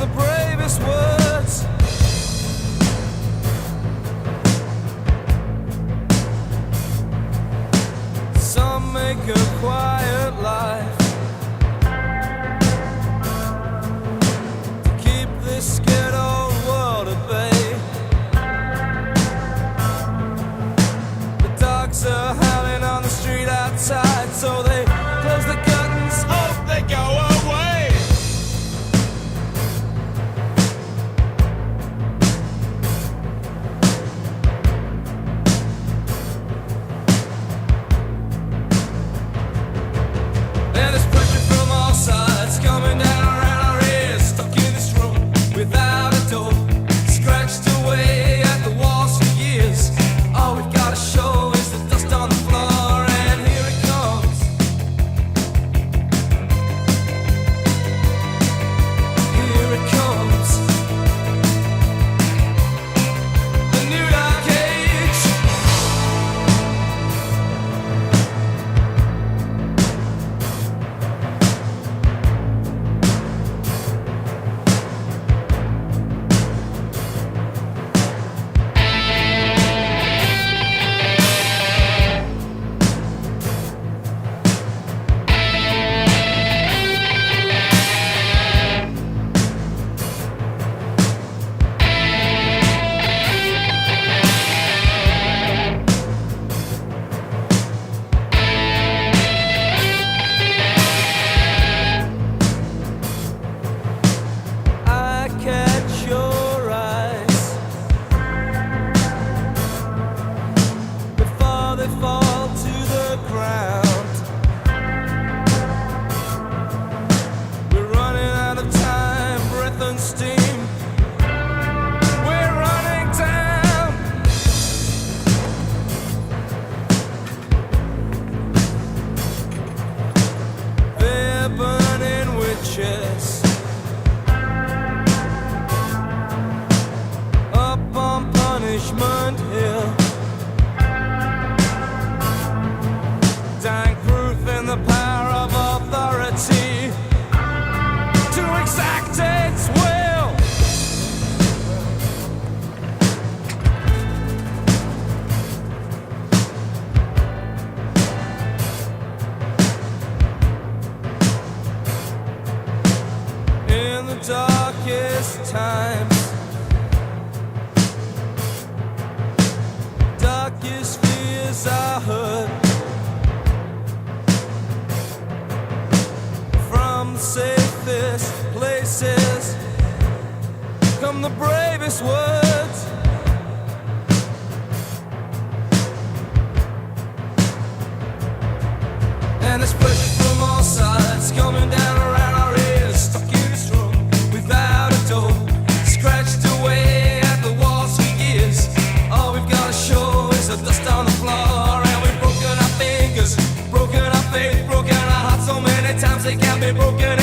the bravest words. Some make a quiet life to keep this scared old world at bay. The dogs are howling on the street outside, so they close the curtains, hope they go away. And there's pressure from all sides coming down around our ears, stuck in this room without a door, scratched away at the walls for years. All we've got to show is the dust on the floor, and here it comes. Here it comes. The new dark age. I catch your eyes before they fall to the ground. We're running out of time, breath and steam. We're running down. They're burning witches up on Punishment Hill. Dank proof in the power of authority to exact its will. In the darkest times, darkest fears I heard from the safest places come the bravest words. And there's pressure from all sides coming down around our ears, stuck in this room without a door, scratched away at the walls for years. All we've got to show is the dust on the floor, and we've broken our fingers, broken our faith, broken our hearts so many times they can't be broken